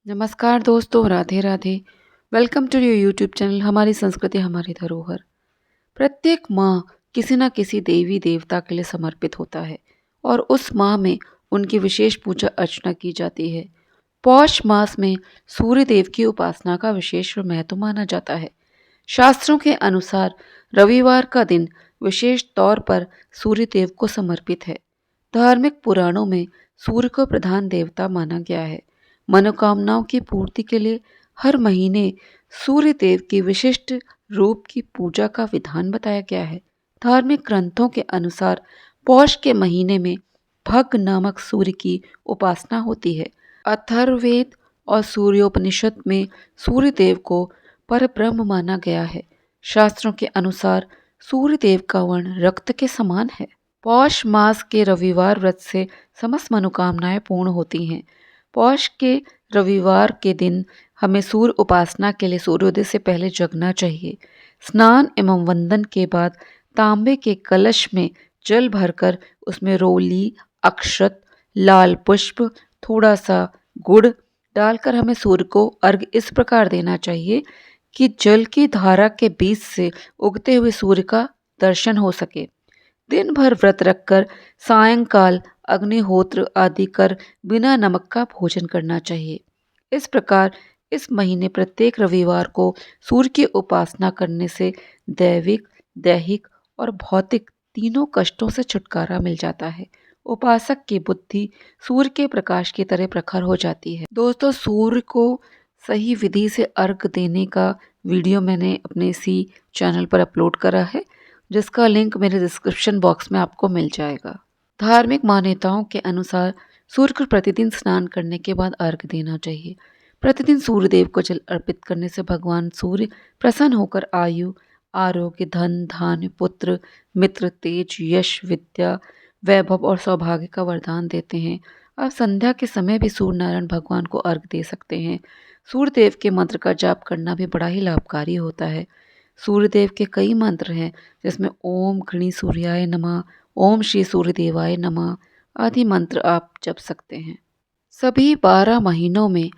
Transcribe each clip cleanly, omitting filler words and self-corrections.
नमस्कार दोस्तों, Radhe Radhe. Welcome to your YouTube channel हमारी संस्कृति हमारी धरोहर। प्रत्येक माह किसी न किसी देवी देवता के लिए समर्पित होता है और उस माह में उनकी विशेष पूजा अर्चना की जाती है। पौष मास में सूर्य देव की उपासना का विशेष महत्व माना जाता है। शास्त्रों के अनुसार रविवार का दिन विशेष तौर पर सूर्य देव को समर्पित है। धार्मिक पुराणों में सूर्य को प्रधान देवता माना गया है। मनोकामनाओं की पूर्ति के लिए हर महीने सूर्य देव की विशिष्ट रूप की पूजा का विधान बताया गया है। धार्मिक ग्रंथों के अनुसार पौष के महीने में भग नामक सूर्य की उपासना होती है। अथर्ववेद और सूर्योपनिषद में सूर्य देव को परब्रह्म माना गया है। शास्त्रों के अनुसार सूर्य देव का वर्ण रक्त के समान है। पौष मास के रविवार व्रत से समस्त मनोकामनाएं पूर्ण होती हैं। पौष के रविवार के दिन हमें सूर्य उपासना के लिए सूर्योदय से पहले जगना चाहिए। स्नान एवं वंदन के बाद तांबे के कलश में जल भरकर उसमें रोली, अक्षत, लाल पुष्प, थोड़ा सा गुड़ डालकर हमें सूर्य को अर्घ्य इस प्रकार देना चाहिए कि जल की धारा के बीच से उगते हुए सूर्य का दर्शन हो सके। दिन भर व्रत रखकर सायंकाल अग्निहोत्र आदि कर बिना नमक का भोजन करना चाहिए। इस प्रकार इस महीने प्रत्येक रविवार को सूर्य की उपासना करने से दैविक, दैहिक और भौतिक तीनों कष्टों से छुटकारा मिल जाता है। उपासक की बुद्धि सूर्य के प्रकाश की तरह प्रखर हो जाती है। दोस्तों, सूर्य को सही विधि से अर्घ देने का वीडियो मैंने अपने इसी चैनल पर अपलोड करा है, जिसका लिंक मेरे डिस्क्रिप्शन बॉक्स में आपको मिल जाएगा। धार्मिक मान्यताओं के अनुसार सूर्य को प्रतिदिन स्नान करने के बाद अर्घ्य देना चाहिए। प्रतिदिन सूर्य देव को जल अर्पित करने से भगवान सूर्य प्रसन्न होकर आयु, आरोग्य, धन, धान्य, पुत्र, मित्र, तेज, यश, विद्या, वैभव और सौभाग्य का वरदान देते हैं। आप संध्या के समय भी सूर्य नारायण भगवान को अर्घ्य दे सकते हैं। सूर्य देव के मंत्र का जाप करना भी बड़ा ही लाभकारी होता है। सूर्य देव के कई मंत्र हैं, जिसमें ओम घृणी सूर्याय नमः, ओम श्री सूर्य देवाय नमः आदि मंत्र आप जप सकते हैं। सभी 12 महीनों में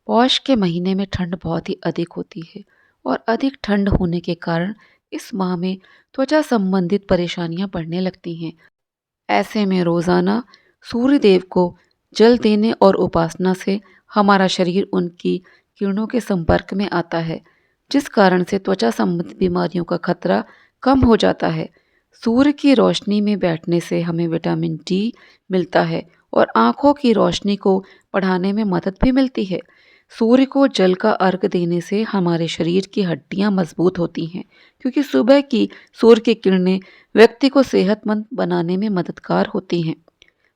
पौष के महीने में ठंड बहुत ही अधिक होती है और अधिक ठंड होने के कारण इस माह में त्वचा संबंधित परेशानियां बढ़ने लगती हैं। ऐसे में रोजाना सूर्य देव को जल देने और उपासना से हमारा शरीर उनकी किरणों के संपर्क में आता है, जिस कारण से त्वचा संबंधी बीमारियों का खतरा कम हो जाता है। सूर्य की रोशनी में बैठने से हमें विटामिन डी मिलता है और आँखों की रोशनी को बढ़ाने में मदद भी मिलती है। सूर्य को जल का अर्घ देने से हमारे शरीर की हड्डियां मजबूत होती हैं, क्योंकि सुबह की सूर्य की किरणें व्यक्ति को सेहतमंद बनाने में मददगार होती हैं।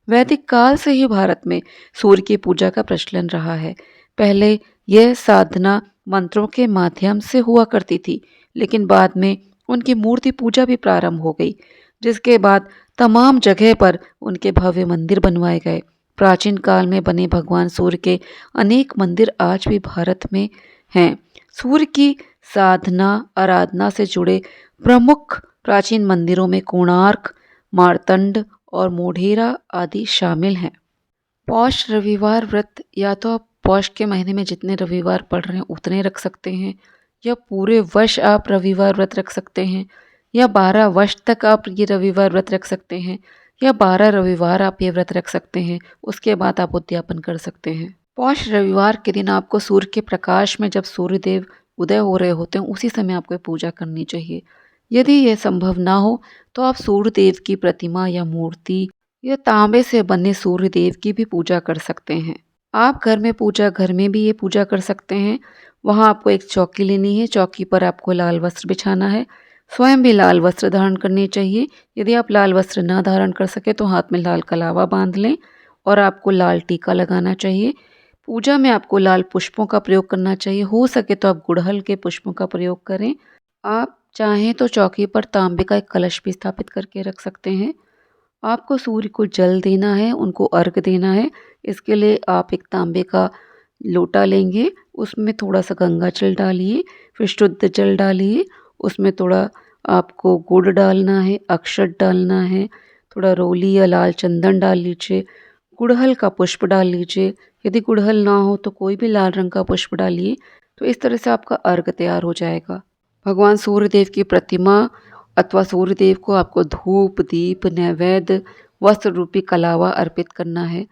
वैदिक काल से ही भारत में सूर्य की पूजा का प्रचलन रहा है। पहले यह साधना मंत्रों के माध्यम से हुआ करती थी, लेकिन बाद में उनकी मूर्ति पूजा भी प्रारंभ हो गई, जिसके बाद तमाम जगह पर उनके भव्य मंदिर बनवाए गए। प्राचीन काल में बने भगवान सूर्य के अनेक मंदिर आज भी भारत में हैं। सूर्य की साधना आराधना से जुड़े प्रमुख प्राचीन मंदिरों में कोणार्क, मार्तंड और मोढेरा आदि शामिल हैं। पौष रविवार व्रत या तो आप पौष के महीने में जितने रविवार पड़ रहे हैं उतने रख सकते हैं, या पूरे वर्ष आप रविवार व्रत रख सकते हैं, या 12 वर्ष तक आप ये रविवार व्रत रख सकते हैं, या 12 रविवार आप ये व्रत रख सकते हैं। उसके बाद आप उद्यापन कर सकते हैं। पौष रविवार के दिन आपको सूर्य के प्रकाश में जब सूर्य देव उदय हो रहे होते हैं उसी समय आपको पूजा करनी चाहिए। यदि यह संभव ना हो तो आप सूर्य देव की प्रतिमा या मूर्ति या तांबे से बने सूर्य देव की भी पूजा कर सकते हैं। आप घर में भी ये पूजा कर सकते हैं। वहाँ आपको एक चौकी लेनी है, चौकी पर आपको लाल वस्त्र बिछाना है, स्वयं भी लाल वस्त्र धारण करने चाहिए। यदि आप लाल वस्त्र ना धारण कर सके तो हाथ में लाल कलावा बांध लें और आपको लाल टीका लगाना चाहिए। पूजा में आपको लाल पुष्पों का प्रयोग करना चाहिए। हो सके तो आप गुड़हल के पुष्पों का प्रयोग करें। आप चाहें तो चौकी पर तांबे का एक कलश भी स्थापित करके रख सकते हैं। आपको सूर्य को जल देना है, उनको अर्घ देना है। इसके लिए आप एक तांबे का लोटा लेंगे, उसमें थोड़ा सा गंगा जल डालिए, फिर शुद्ध जल डालिए, उसमें थोड़ा आपको गुड़ डालना है, अक्षत डालना है, थोड़ा रोली या लाल चंदन डाल लीजिए, गुड़हल का पुष्प डाल लीजिए, यदि गुड़हल ना हो तो कोई भी लाल रंग का पुष्प डालिए। तो इस तरह से आपका अर्घ तैयार हो जाएगा। भगवान सूर्यदेव की प्रतिमा अथवा सूर्यदेव को आपको धूप, दीप, नैवेद्य, वस्त्र रूपी कलावा अर्पित करना है।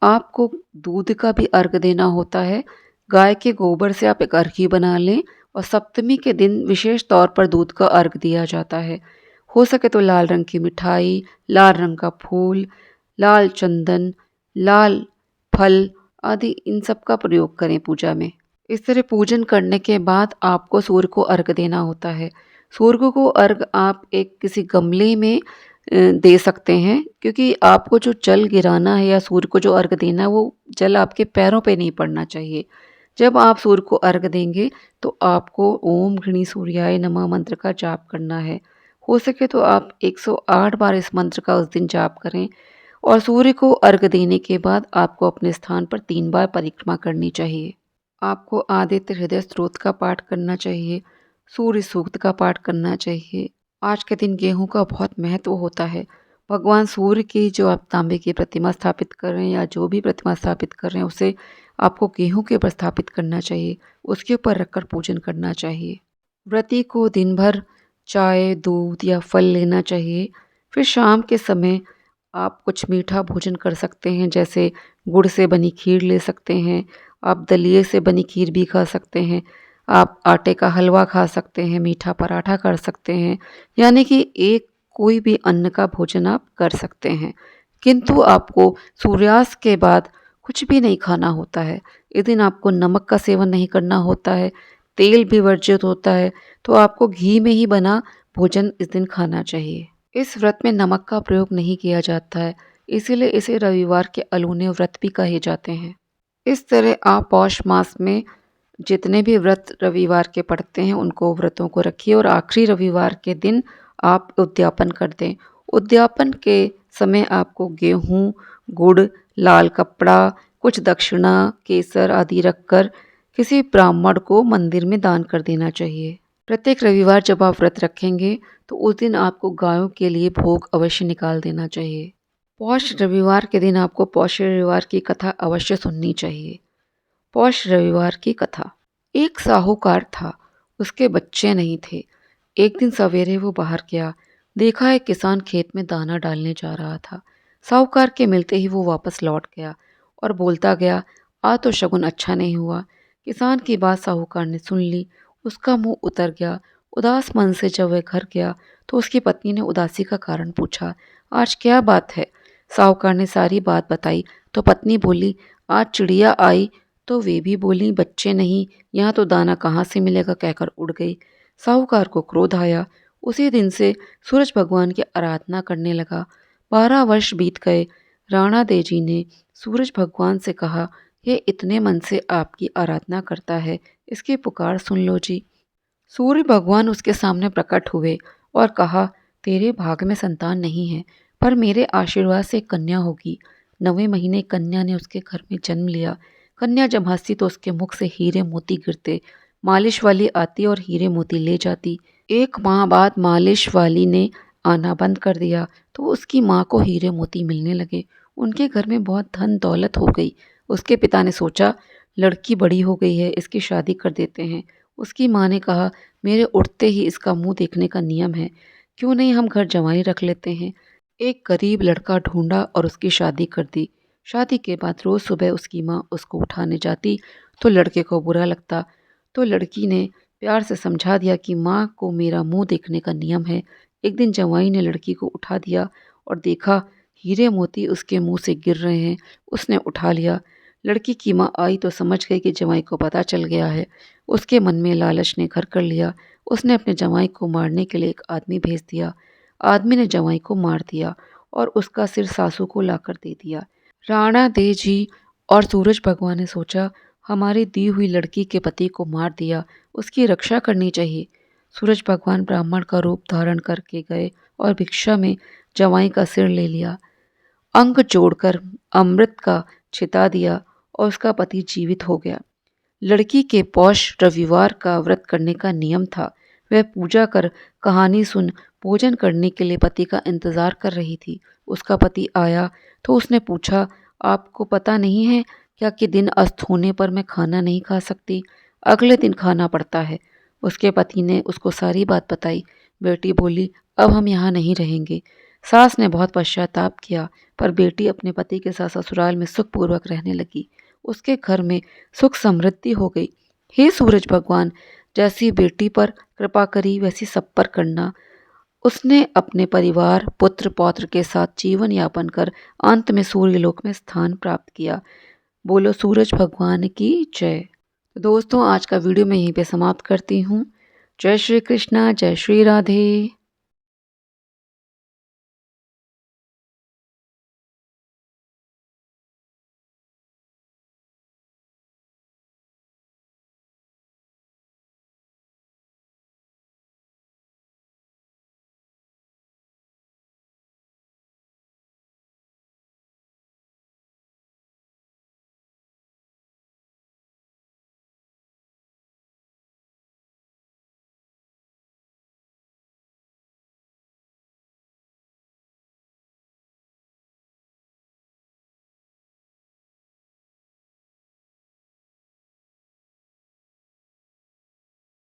आपको दूध का भी अर्घ देना होता है। गाय के गोबर से आप एक अर्घी बना लें और सप्तमी के दिन विशेष तौर पर दूध का अर्घ दिया जाता है। हो सके तो लाल रंग की मिठाई, लाल रंग का फूल, लाल चंदन, लाल फल आदि इन सब का प्रयोग करें पूजा में। इस तरह पूजन करने के बाद आपको सूर्य को अर्घ देना होता है। सूर्य को अर्घ आप एक किसी गमले में दे सकते हैं, क्योंकि आपको जो जल गिराना है या सूर्य को जो अर्घ देना है वो जल आपके पैरों पे नहीं पड़ना चाहिए। जब आप सूर्य को अर्घ देंगे तो आपको ओम घृणी सूर्याय नमः मंत्र का जाप करना है। हो सके तो आप 108 बार इस मंत्र का उस दिन जाप करें और सूर्य को अर्घ देने के बाद आपको अपने स्थान पर 3 बार परिक्रमा करनी चाहिए। आपको आदित्य हृदय स्तोत्र का पाठ करना चाहिए, सूर्य सूक्त का पाठ करना चाहिए। आज के दिन गेहूं का बहुत महत्व होता है। भगवान सूर्य की जो आप तांबे की प्रतिमा स्थापित कर रहे हैं या जो भी प्रतिमा स्थापित कर रहे हैं उसे आपको गेहूं के ऊपर स्थापित करना चाहिए, उसके ऊपर रखकर पूजन करना चाहिए। व्रती को दिन भर चाय, दूध या फल लेना चाहिए। फिर शाम के समय आप कुछ मीठा भोजन कर सकते हैं, जैसे गुड़ से बनी खीर ले सकते हैं, आप दलिए से बनी खीर भी खा सकते हैं, आप आटे का हलवा खा सकते हैं, मीठा पराठा कर सकते हैं, यानी कि एक कोई भी अन्न का भोजन आप कर सकते हैं। किंतु आपको सूर्यास्त के बाद कुछ भी नहीं खाना होता है। इस दिन आपको नमक का सेवन नहीं करना होता है, तेल भी वर्जित होता है, तो आपको घी में ही बना भोजन इस दिन खाना चाहिए। इस व्रत में नमक का प्रयोग नहीं किया जाता है, इसीलिए इसे रविवार के अलूने व्रत भी कहे जाते हैं। इस तरह आप पौष मास में जितने भी व्रत रविवार के पड़ते हैं उनको व्रतों को रखिए और आखिरी रविवार के दिन आप उद्यापन कर दें। उद्यापन के समय आपको गेहूँ, गुड़, लाल कपड़ा, कुछ दक्षिणा, केसर आदि रखकर किसी ब्राह्मण को मंदिर में दान कर देना चाहिए। प्रत्येक रविवार जब आप व्रत रखेंगे तो उस दिन आपको गायों के लिए भोग अवश्य निकाल देना चाहिए। पौष रविवार के दिन आपको पौष रविवार की कथा अवश्य सुननी चाहिए। पौष रविवार की कथा। एक साहूकार था, उसके बच्चे नहीं थे। एक दिन सवेरे वो बाहर गया, देखा एक किसान खेत में दाना डालने जा रहा था। साहूकार के मिलते ही वो वापस लौट गया और बोलता गया, आज तो शगुन अच्छा नहीं हुआ। किसान की बात साहूकार ने सुन ली, उसका मुंह उतर गया। उदास मन से जब वह घर गया तो उसकी पत्नी ने उदासी का कारण पूछा, आज क्या बात है? साहूकार ने सारी बात बताई तो पत्नी बोली, आज चिड़िया आई तो वे भी बोली बच्चे नहीं, यहाँ तो दाना कहाँ से मिलेगा, कहकर उड़ गई। साहूकार को क्रोध आया। उसी दिन से सूरज भगवान की आराधना करने लगा। 12 वर्ष बीत गए। राणा देजी ने सूरज भगवान से कहा, ये इतने मन से आपकी आराधना करता है, इसकी पुकार सुन लो जी। सूर्य भगवान उसके सामने प्रकट हुए और कहा, तेरे भाग में संतान नहीं है, पर मेरे आशीर्वाद से कन्या होगी। 9वें महीने कन्या ने उसके घर में जन्म लिया। कन्या जब हंसती तो उसके मुख से हीरे मोती गिरते। मालिश वाली आती और हीरे मोती ले जाती। एक माह बाद मालिश वाली ने आना बंद कर दिया तो उसकी माँ को हीरे मोती मिलने लगे। उनके घर में बहुत धन दौलत हो गई। उसके पिता ने सोचा, लड़की बड़ी हो गई है, इसकी शादी कर देते हैं। उसकी माँ ने कहा, मेरे उठते ही इसका मुंह देखने का नियम है, क्यों नहीं हम घर जवाई रख लेते हैं। एक गरीब लड़का ढूंढा और उसकी शादी कर दी। शादी के बाद रोज़ सुबह उसकी माँ उसको उठाने जाती तो लड़के को बुरा लगता, तो लड़की ने प्यार से समझा दिया कि माँ को मेरा मुंह देखने का नियम है। एक दिन जवाई ने लड़की को उठा दिया और देखा हीरे मोती उसके मुंह से गिर रहे हैं। उसने उठा लिया। लड़की की माँ आई तो समझ गई कि जवाई को पता चल गया है। उसके मन में लालच ने घर कर लिया। उसने अपने जवाई को मारने के लिए एक आदमी भेज दिया। आदमी ने जवाई को मार दिया और उसका सिर सासू को लाकर दे दिया। राणा दे जी और सूरज भगवान ने सोचा, हमारी दी हुई लड़की के पति को मार दिया, उसकी रक्षा करनी चाहिए। सूरज भगवान ब्राह्मण का रूप धारण करके गए और भिक्षा में जवाई का सिर ले लिया। अंग जोड़कर अमृत का छिता दिया और उसका पति जीवित हो गया। लड़की के पौष रविवार का व्रत करने का नियम था। वह पूजा कर, कहानी सुन, भोजन करने के लिए पति का इंतजार कर रही थी। उसका पति आया तो उसने पूछा, आपको पता नहीं है क्या कि दिन अस्त होने पर मैं खाना नहीं खा सकती? अगले दिन खाना पड़ता है। उसके पति ने उसको सारी बात बताई। बेटी बोली, अब हम यहाँ नहीं रहेंगे। सास ने बहुत पश्चाताप किया, पर बेटी अपने पति के साथ ससुराल में सुखपूर्वक रहने लगी। उसके घर में सुख समृद्धि हो गई। हे सूरज भगवान, जैसी बेटी पर कृपा करी वैसी सब पर करना। उसने अपने परिवार, पुत्र पौत्र के साथ जीवन यापन कर अंत में सूर्यलोक में स्थान प्राप्त किया। बोलो सूरज भगवान की जय। तो दोस्तों, आज का वीडियो मैं यहीं पे समाप्त करती हूँ। जय श्री कृष्णा, जय श्री राधे।